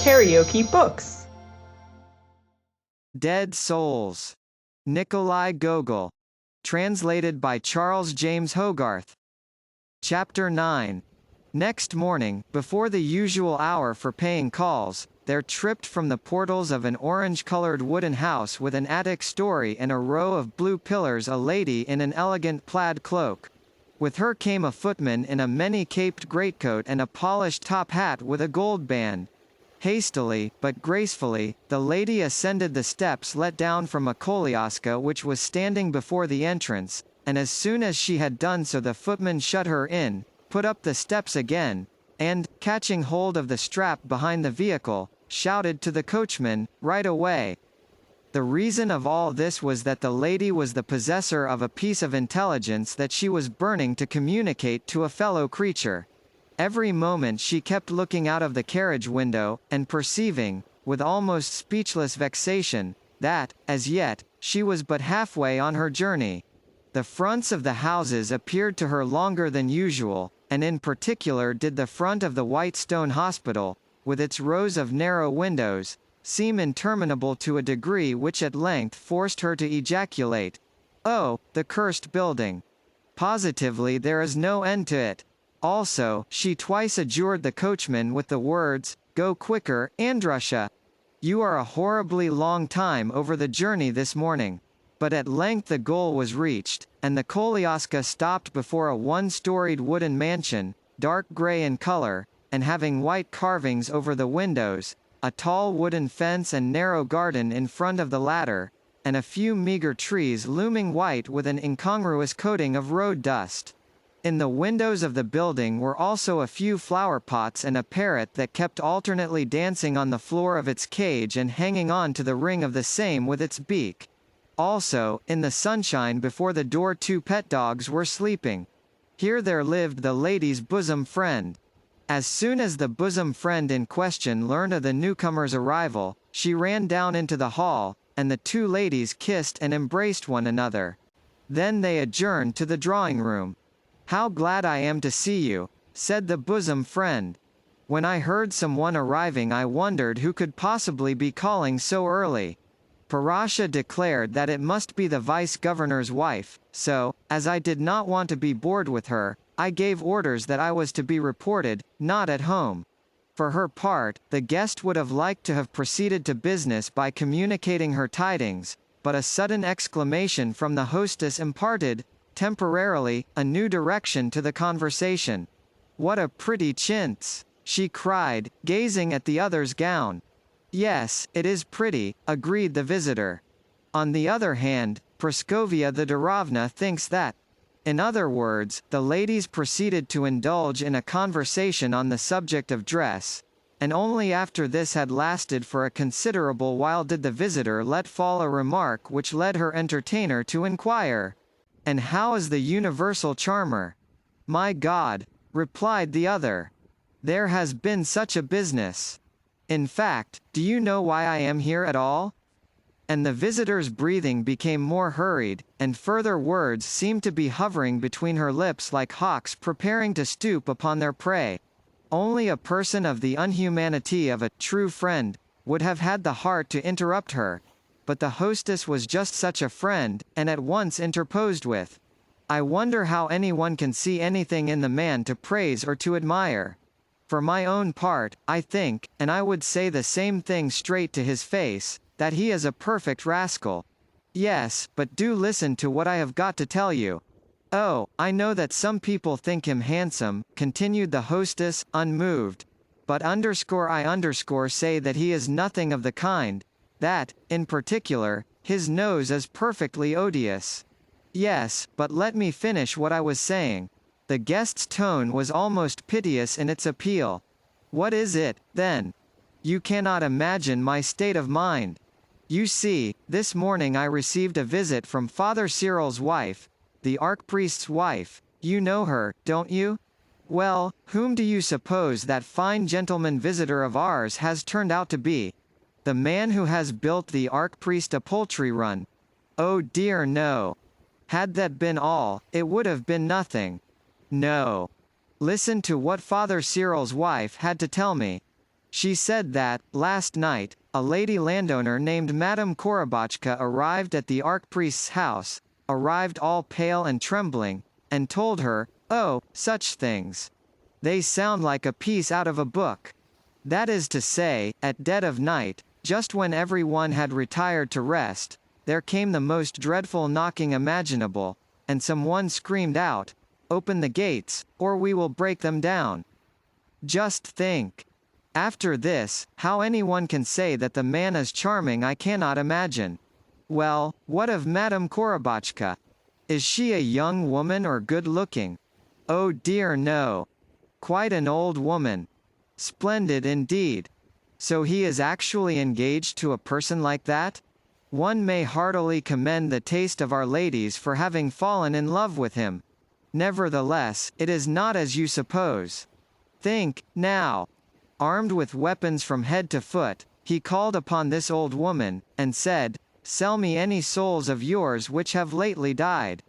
KaraokeBooks. Dead Souls. Nikolai Gogol. Translated by Charles James Hogarth. Chapter 9. Next morning, before the usual hour for paying calls, there tripped from the portals of an orange-colored wooden house with an attic story and a row of blue pillars a lady in an elegant plaid cloak. With her came a footman in a many-caped greatcoat and a polished top hat with a gold band. Hastily, but gracefully, the lady ascended the steps let down from a koliaska which was standing before the entrance, and as soon as she had done so the footman shut her in, put up the steps again, and, catching hold of the strap behind the vehicle, shouted to the coachman, "Right away." The reason of all this was that the lady was the possessor of a piece of intelligence that she was burning to communicate to a fellow creature. Every moment she kept looking out of the carriage window, and perceiving, with almost speechless vexation, that, as yet, she was but halfway on her journey. The fronts of the houses appeared to her longer than usual, and in particular did the front of the White Stone Hospital, with its rows of narrow windows, seem interminable to a degree which at length forced her to ejaculate, "Oh, the cursed building! Positively there is no end to it." Also, she twice adjured the coachman with the words, "Go quicker, Andrusha! You are a horribly long time over the journey this morning." But at length the goal was reached, and the koliaska stopped before a one-storied wooden mansion, dark grey in color, and having white carvings over the windows, a tall wooden fence and narrow garden in front of the latter, and a few meager trees looming white with an incongruous coating of road dust. In the windows of the building were also a few flower pots and a parrot that kept alternately dancing on the floor of its cage and hanging on to the ring of the same with its beak. Also, in the sunshine before the door 2 pet dogs were sleeping. Here there lived the lady's bosom friend. As soon as the bosom friend in question learned of the newcomer's arrival, she ran down into the hall, and the 2 ladies kissed and embraced one another. Then they adjourned to the drawing-room. "How glad I am to see you," said the bosom friend. "When I heard someone arriving I wondered who could possibly be calling so early." Parasha declared that it must be the vice-governor's wife, so, as I did not want to be bored with her, I gave orders that I was to be reported, not at home. For her part, the guest would have liked to have proceeded to business by communicating her tidings, but a sudden exclamation from the hostess imparted, temporarily, a new direction to the conversation. "What a pretty chintz!" she cried, gazing at the other's gown. "Yes, it is pretty," agreed the visitor. "On the other hand, Praskovia Thedorovna thinks that." In other words, the ladies proceeded to indulge in a conversation on the subject of dress, and only after this had lasted for a considerable while did the visitor let fall a remark which led her entertainer to inquire, "And how is the universal charmer?" "My God," replied the other. "There has been such a business. In fact, do you know why I am here at all?" And the visitor's breathing became more hurried, and further words seemed to be hovering between her lips like hawks preparing to stoop upon their prey. Only a person of the unhumanity of a true friend would have had the heart to interrupt her, but the hostess was just such a friend, and at once interposed with, "I wonder how anyone can see anything in the man to praise or to admire. For my own part, I think, and I would say the same thing straight to his face, that he is a perfect rascal. Yes, but do listen to what I have got to tell you. Oh, I know that some people think him handsome," continued the hostess, unmoved, "but I say that he is nothing of the kind, that, in particular, his nose is perfectly odious." "Yes, but let me finish what I was saying." The guest's tone was almost piteous in its appeal. "What is it, then? You cannot imagine my state of mind. You see, this morning I received a visit from Father Cyril's wife, the archpriest's wife. You know her, don't you? Well, whom do you suppose that fine gentleman visitor of ours has turned out to be? The man who has built the archpriest a poultry run. Oh dear no. Had that been all, it would have been nothing. No. Listen to what Father Cyril's wife had to tell me. She said that, last night, a lady landowner named Madame Korobotchka arrived at the archpriest's house, arrived all pale and trembling, and told her, oh, such things. They sound like a piece out of a book. That is to say, at dead of night, just when every one had retired to rest, there came the most dreadful knocking imaginable, and some one screamed out, open the gates, or we will break them down. Just think. After this, how anyone can say that the man is charming I cannot imagine. Well, what of Madame Korobotchka? Is she a young woman or good-looking? Oh dear no. Quite an old woman. Splendid indeed. So he is actually engaged to a person like that? One may heartily commend the taste of our ladies for having fallen in love with him. Nevertheless, it is not as you suppose. Think, now. Armed with weapons from head to foot, he called upon this old woman, and said, sell me any souls of yours which have lately died.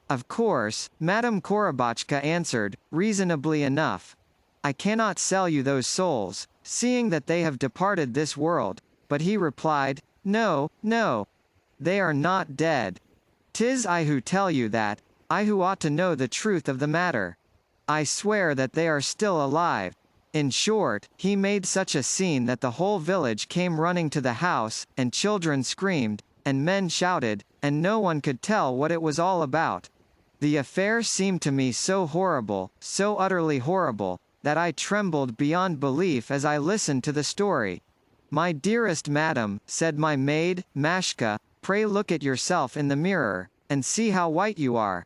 Of course, Madame Korobotchka answered, reasonably enough. I cannot sell you those souls, seeing that they have departed this world, but he replied, no, no. They are not dead. 'Tis I who tell you that, I who ought to know the truth of the matter. I swear that they are still alive. In short, he made such a scene that the whole village came running to the house, and children screamed, and men shouted, and no one could tell what it was all about. The affair seemed to me so horrible, so utterly horrible, that I trembled beyond belief as I listened to the story. My dearest madam, said my maid, Mashka, pray look at yourself in the mirror, and see how white you are.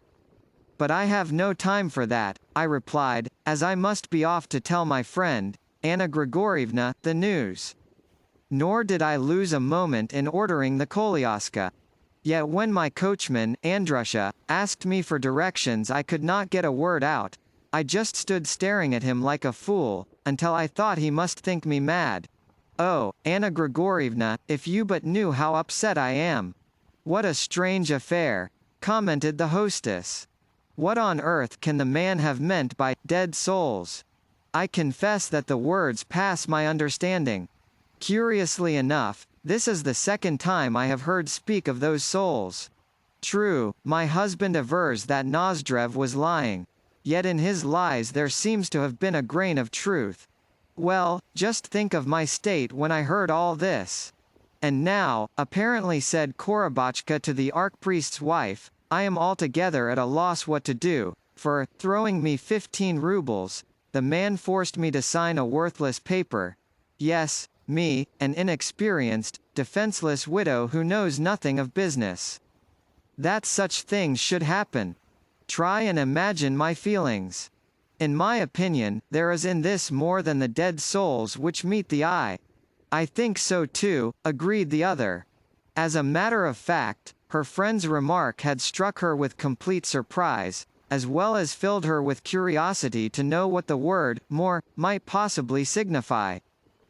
But I have no time for that, I replied, as I must be off to tell my friend, Anna Grigorievna, the news. Nor did I lose a moment in ordering the kolyaska. Yet when my coachman, Andrusha, asked me for directions I could not get a word out. I just stood staring at him like a fool, until I thought he must think me mad. Oh, Anna Grigorievna, if you but knew how upset I am. What a strange affair, commented the hostess. What on earth can the man have meant by dead souls? I confess that the words pass my understanding. Curiously enough, this is the second time I have heard speak of those souls. True, my husband avers that Nozdrev was lying. Yet in his lies there seems to have been a grain of truth. Well, just think of my state when I heard all this. And now, apparently said Korobotchka to the archpriest's wife, I am altogether at a loss what to do, for, throwing me 15 rubles, the man forced me to sign a worthless paper. Yes, me, an inexperienced, defenseless widow who knows nothing of business. That such things should happen. Try and imagine my feelings. In my opinion, there is in this more than the dead souls which meet the eye. I think so too, agreed the other. As a matter of fact, her friend's remark had struck her with complete surprise, as well as filled her with curiosity to know what the word more might possibly signify.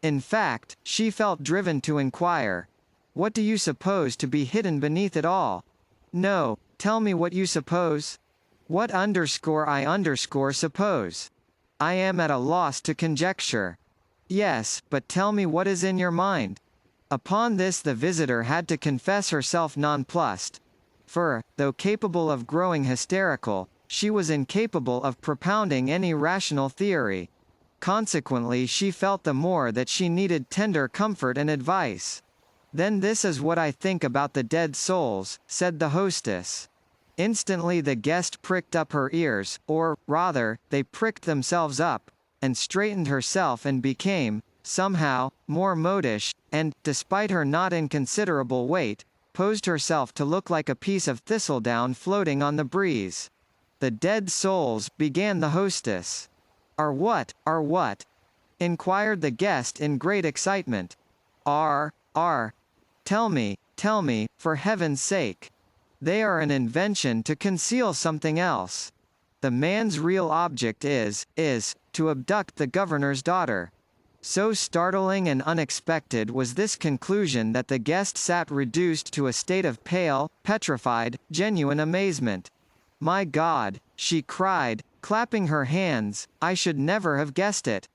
In fact, she felt driven to inquire, what do you suppose to be hidden beneath it all? No, tell me what you suppose. What I suppose? I am at a loss to conjecture. Yes, but tell me what is in your mind. Upon this the visitor had to confess herself nonplussed. For, though capable of growing hysterical, she was incapable of propounding any rational theory. Consequently she felt the more that she needed tender comfort and advice. Then this is what I think about the dead souls, said the hostess. Instantly the guest pricked up her ears, or, rather, they pricked themselves up, and straightened herself and became, somehow, more modish, and, despite her not inconsiderable weight, posed herself to look like a piece of thistledown floating on the breeze. The dead souls, began the hostess. Are what? Inquired the guest in great excitement. Are. Tell me, for heaven's sake. They are an invention to conceal something else. The man's real object is, to abduct the governor's daughter. So startling and unexpected was this conclusion that the guest sat reduced to a state of pale, petrified, genuine amazement. My God, she cried, clapping her hands, I should never have guessed it.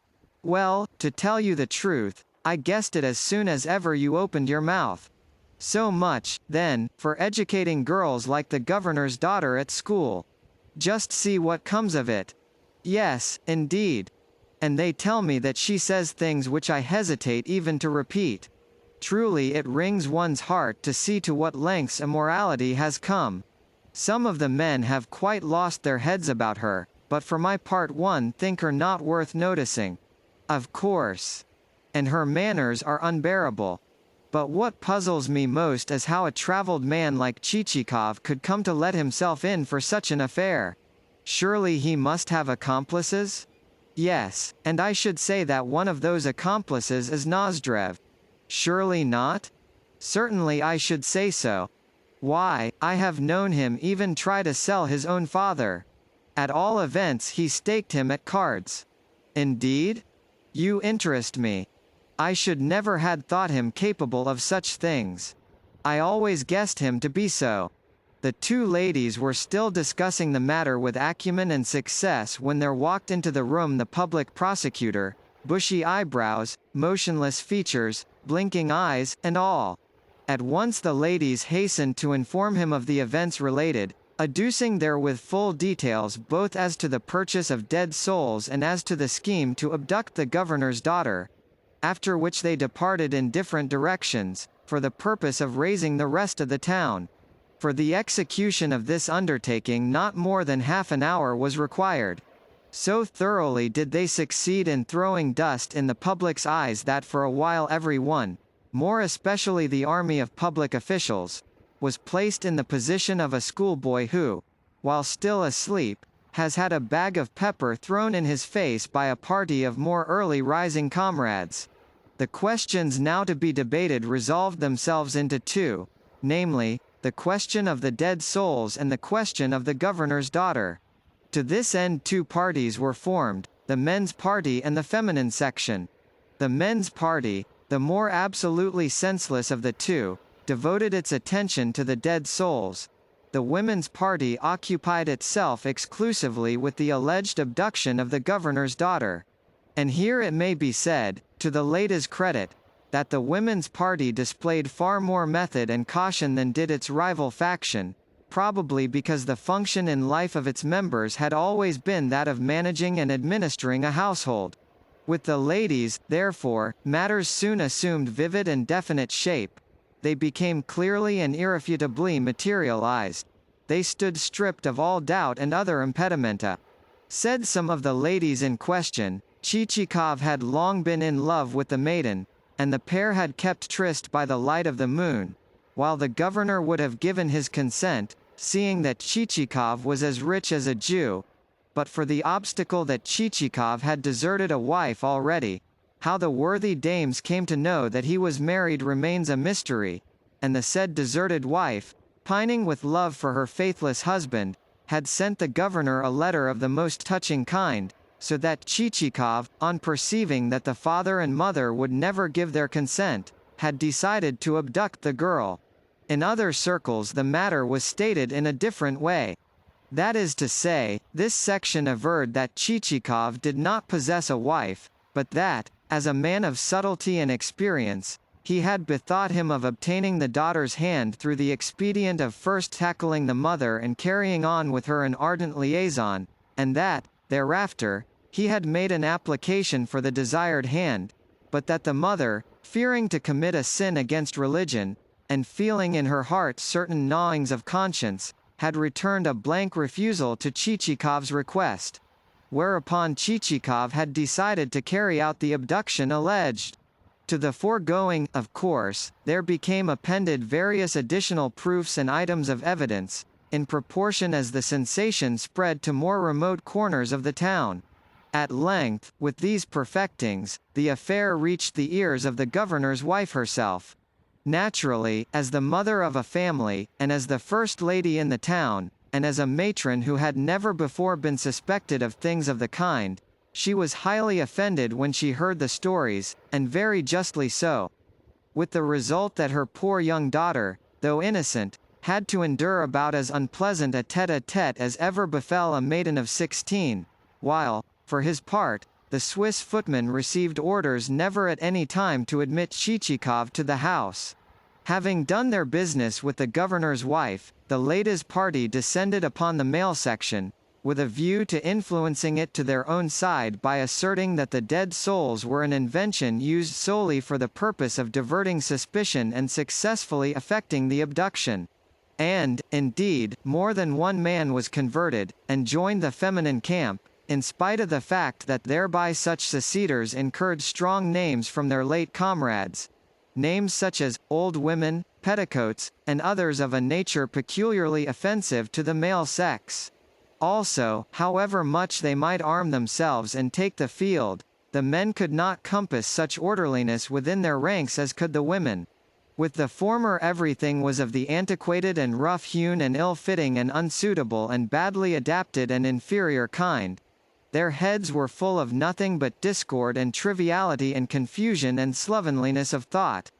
Well, to tell you the truth, I guessed it as soon as ever you opened your mouth. So much, then, for educating girls like the governor's daughter at school. Just see what comes of it. Yes, indeed. And they tell me that she says things which I hesitate even to repeat. Truly it wrings one's heart to see to what lengths immorality has come. Some of the men have quite lost their heads about her, but for my part one think her not worth noticing. Of course. And her manners are unbearable. But what puzzles me most is how a travelled man like Chichikov could come to let himself in for such an affair. Surely he must have accomplices? Yes, and I should say that one of those accomplices is Nozdrev. Surely not? Certainly I should say so. Why, I have known him even try to sell his own father. At all events he staked him at cards. Indeed? You interest me. I should never had thought him capable of such things. I always guessed him to be so. The two ladies were still discussing the matter with acumen and success when there walked into the room the public prosecutor, bushy eyebrows, motionless features, blinking eyes, and all. At once the ladies hastened to inform him of the events related, adducing therewith full details both as to the purchase of dead souls and as to the scheme to abduct the governor's daughter. After which they departed in different directions, for the purpose of raising the rest of the town. For the execution of this undertaking not more than half an hour was required. So thoroughly did they succeed in throwing dust in the public's eyes that for a while every one, more especially the army of public officials, was placed in the position of a schoolboy who, while still asleep, has had a bag of pepper thrown in his face by a party of more early rising comrades. The questions now to be debated resolved themselves into two, namely, the question of the dead souls and the question of the governor's daughter. To this end two parties were formed, the men's party and the feminine section. The men's party, the more absolutely senseless of the two, devoted its attention to the dead souls. The women's party occupied itself exclusively with the alleged abduction of the governor's daughter. And here it may be said, to the ladies' credit, that the women's party displayed far more method and caution than did its rival faction, probably because the function in life of its members had always been that of managing and administering a household. With the ladies, therefore, matters soon assumed vivid and definite shape. They became clearly and irrefutably materialized. They stood stripped of all doubt and other impedimenta. Said some of the ladies in question, Chichikov had long been in love with the maiden, and the pair had kept tryst by the light of the moon, while the governor would have given his consent, seeing that Chichikov was as rich as a Jew. But for the obstacle that Chichikov had deserted a wife already, how the worthy dames came to know that he was married remains a mystery, and the said deserted wife, pining with love for her faithless husband, had sent the governor a letter of the most touching kind, so that Chichikov, on perceiving that the father and mother would never give their consent, had decided to abduct the girl. In other circles the matter was stated in a different way. That is to say, this section averred that Chichikov did not possess a wife, but that, as a man of subtlety and experience, he had bethought him of obtaining the daughter's hand through the expedient of first tackling the mother and carrying on with her an ardent liaison, and that, thereafter, he had made an application for the desired hand, but that the mother, fearing to commit a sin against religion, and feeling in her heart certain gnawings of conscience, had returned a blank refusal to Chichikov's request. Whereupon Chichikov had decided to carry out the abduction alleged. To the foregoing, of course, there became appended various additional proofs and items of evidence, in proportion as the sensation spread to more remote corners of the town. At length, with these perfectings, the affair reached the ears of the governor's wife herself. Naturally, as the mother of a family, and as the first lady in the town, and as a matron who had never before been suspected of things of the kind, she was highly offended when she heard the stories, and very justly so. With the result that her poor young daughter, though innocent, had to endure about as unpleasant a tête-à-tête as ever befell a maiden of 16, while, for his part, the Swiss footman received orders never at any time to admit Chichikov to the house. Having done their business with the governor's wife, the ladies' party descended upon the male section, with a view to influencing it to their own side by asserting that the dead souls were an invention used solely for the purpose of diverting suspicion and successfully effecting the abduction. And, indeed, more than one man was converted, and joined the feminine camp, in spite of the fact that thereby such seceders incurred strong names from their late comrades. Names such as, old women, petticoats, and others of a nature peculiarly offensive to the male sex. Also, however much they might arm themselves and take the field, the men could not compass such orderliness within their ranks as could the women. With the former everything was of the antiquated and rough-hewn and ill-fitting and unsuitable and badly adapted and inferior kind. Their heads were full of nothing but discord and triviality and confusion and slovenliness of thought.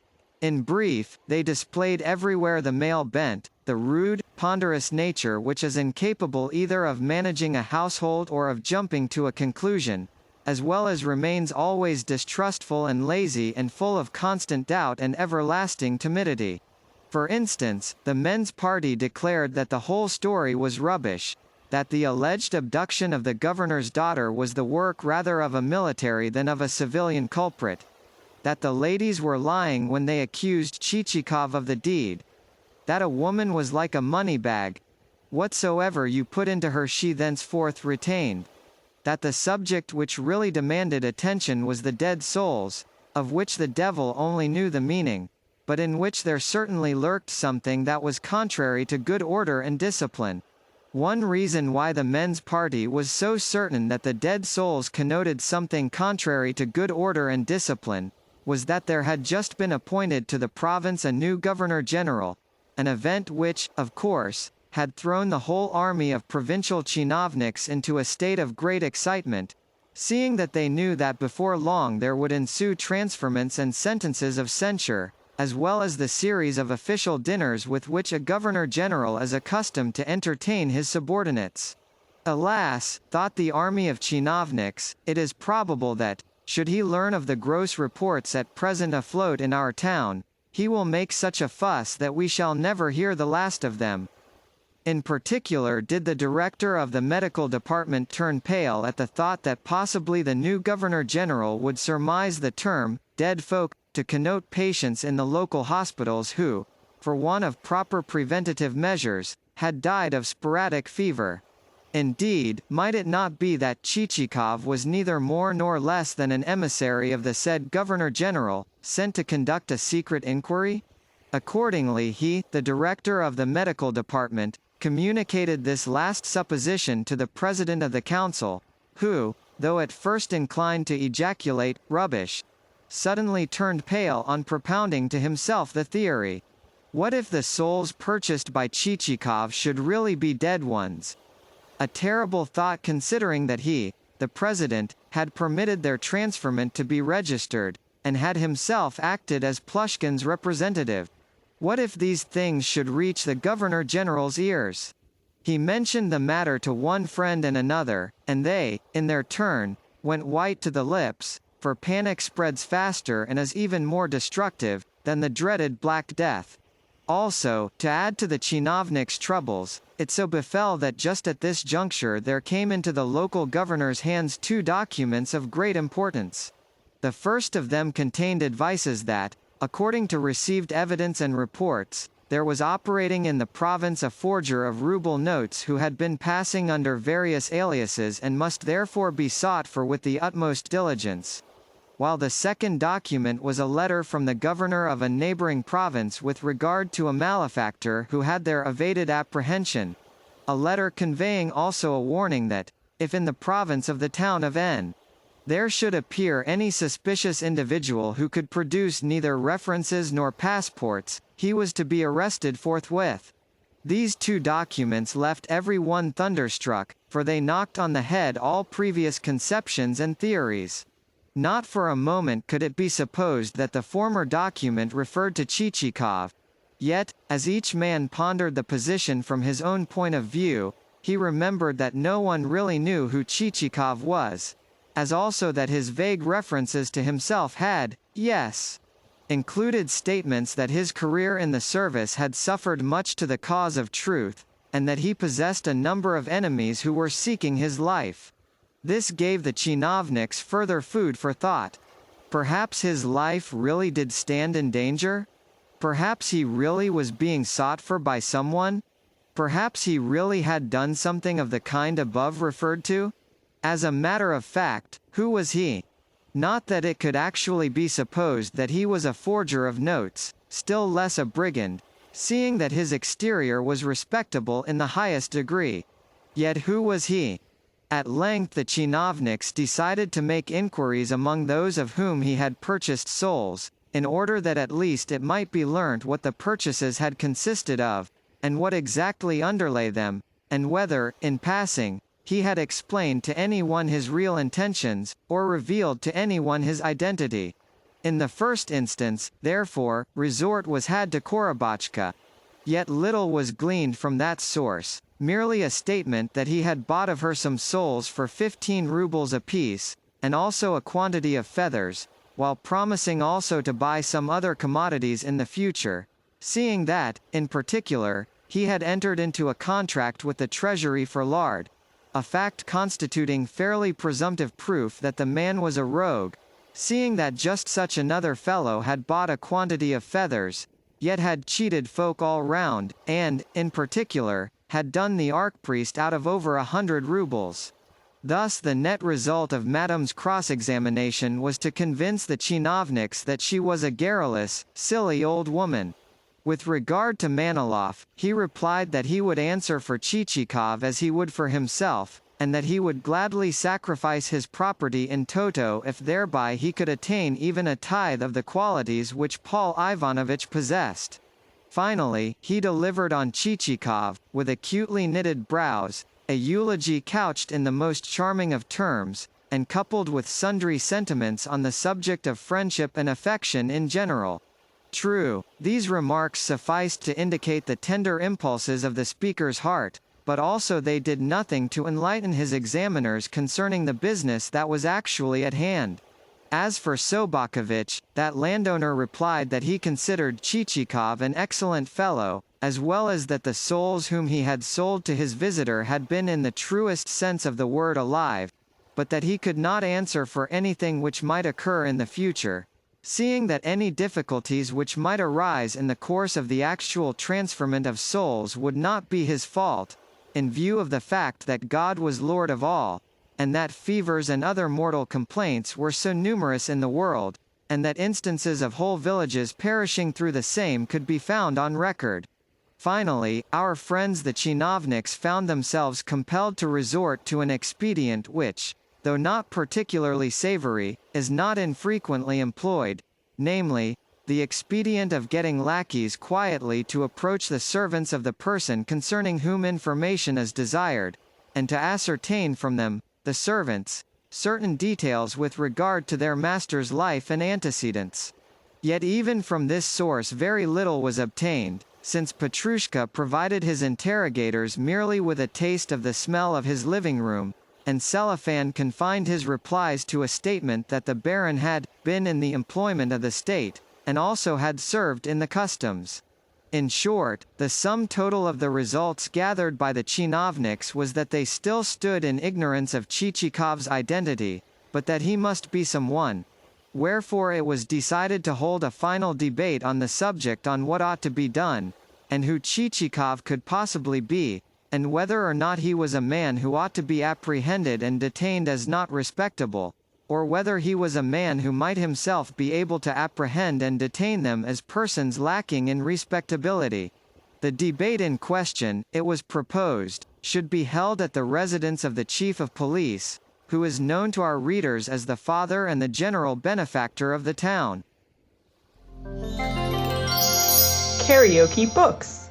In brief, they displayed everywhere the male bent, the rude, ponderous nature which is incapable either of managing a household or of jumping to a conclusion, as well as remains always distrustful and lazy and full of constant doubt and everlasting timidity. For instance, the men's party declared that the whole story was rubbish, that the alleged abduction of the governor's daughter was the work rather of a military than of a civilian culprit, that the ladies were lying when they accused Chichikov of the deed, that a woman was like a money bag, whatsoever you put into her she thenceforth retained, that the subject which really demanded attention was the dead souls, of which the devil only knew the meaning, but in which there certainly lurked something that was contrary to good order and discipline. One reason why the men's party was so certain that the dead souls connoted something contrary to good order and discipline, was that there had just been appointed to the province a new governor-general, an event which, of course, had thrown the whole army of provincial chinovniks into a state of great excitement, seeing that they knew that before long there would ensue transferments and sentences of censure, as well as the series of official dinners with which a governor-general is accustomed to entertain his subordinates. Alas, thought the army of chinovniks, it is probable that, should he learn of the gross reports at present afloat in our town, he will make such a fuss that we shall never hear the last of them. In particular did the director of the medical department turn pale at the thought that possibly the new governor-general would surmise the term, dead folk, to connote patients in the local hospitals who, for want of proper preventative measures, had died of sporadic fever. Indeed, might it not be that Chichikov was neither more nor less than an emissary of the said governor-general, sent to conduct a secret inquiry? Accordingly he, the director of the medical department, communicated this last supposition to the president of the council, who, though at first inclined to ejaculate, "Rubbish," suddenly turned pale on propounding to himself the theory. What if the souls purchased by Chichikov should really be dead ones? A terrible thought, considering that he, the president, had permitted their transferment to be registered, and had himself acted as Plushkin's representative. What if these things should reach the governor-general's ears? He mentioned the matter to one friend and another, and they, in their turn, went white to the lips, for panic spreads faster and is even more destructive than the dreaded Black Death. Also, to add to the chinovniks' troubles, it so befell that just at this juncture there came into the local governor's hands two documents of great importance. The first of them contained advices that, according to received evidence and reports, there was operating in the province a forger of ruble notes who had been passing under various aliases and must therefore be sought for with the utmost diligence. While the second document was a letter from the governor of a neighboring province with regard to a malefactor who had there evaded apprehension. A letter conveying also a warning that, if in the province of the town of N. there should appear any suspicious individual who could produce neither references nor passports, he was to be arrested forthwith. These two documents left every one thunderstruck, for they knocked on the head all previous conceptions and theories. Not for a moment could it be supposed that the former document referred to Chichikov. Yet, as each man pondered the position from his own point of view, he remembered that no one really knew who Chichikov was. as also that his vague references to himself had, yes, included statements that his career in the service had suffered much to the cause of truth, and that he possessed a number of enemies who were seeking his life. This gave the chinovniks further food for thought. Perhaps his life really did stand in danger? Perhaps he really was being sought for by someone? Perhaps he really had done something of the kind above referred to? As a matter of fact, who was he? Not that it could actually be supposed that he was a forger of notes, still less a brigand, seeing that his exterior was respectable in the highest degree. Yet who was he? At length the chinovniks decided to make inquiries among those of whom he had purchased souls, in order that at least it might be learnt what the purchases had consisted of, and what exactly underlay them, and whether, in passing, he had explained to anyone his real intentions, or revealed to anyone his identity. In the first instance, therefore, resort was had to Korobotchka. Yet little was gleaned from that source, merely a statement that he had bought of her some souls for 15 rubles apiece, and also a quantity of feathers, while promising also to buy some other commodities in the future, seeing that, in particular, he had entered into a contract with the treasury for lard, a fact constituting fairly presumptive proof that the man was a rogue, seeing that just such another fellow had bought a quantity of feathers, yet had cheated folk all round, and, in particular, had done the archpriest out of over 100 rubles. Thus the net result of Madame's cross-examination was to convince the chinovniks that she was a garrulous, silly old woman. With regard to Maniloff, he replied that he would answer for Chichikov as he would for himself, and that he would gladly sacrifice his property in toto if thereby he could attain even a tithe of the qualities which Paul Ivanovitch possessed. Finally, he delivered on Chichikov, with acutely knitted brows, a eulogy couched in the most charming of terms, and coupled with sundry sentiments on the subject of friendship and affection in general. True, these remarks sufficed to indicate the tender impulses of the speaker's heart, but also they did nothing to enlighten his examiners concerning the business that was actually at hand. As for Sobokovitch, that landowner replied that he considered Chichikov an excellent fellow, as well as that the souls whom he had sold to his visitor had been in the truest sense of the word alive, but that he could not answer for anything which might occur in the future, seeing that any difficulties which might arise in the course of the actual transferment of souls would not be his fault, in view of the fact that God was Lord of all, and that fevers and other mortal complaints were so numerous in the world, and that instances of whole villages perishing through the same could be found on record. Finally, our friends the chinovniks found themselves compelled to resort to an expedient which, though not particularly savory, is not infrequently employed, namely, the expedient of getting lackeys quietly to approach the servants of the person concerning whom information is desired, and to ascertain from them, the servants, certain details with regard to their master's life and antecedents. Yet even from this source very little was obtained, since Petrushka provided his interrogators merely with a taste of the smell of his living room, and Cellophane confined his replies to a statement that the Baron had been in the employment of the state, and also had served in the customs. In short, the sum total of the results gathered by the chinovniks was that they still stood in ignorance of Chichikov's identity, but that he must be someone. Wherefore it was decided to hold a final debate on the subject on what ought to be done, and who Chichikov could possibly be, and whether or not he was a man who ought to be apprehended and detained as not respectable, or whether he was a man who might himself be able to apprehend and detain them as persons lacking in respectability. The debate in question, it was proposed, should be held at the residence of the Chief of Police, who is known to our readers as the father and the general benefactor of the town. Karaoke Books.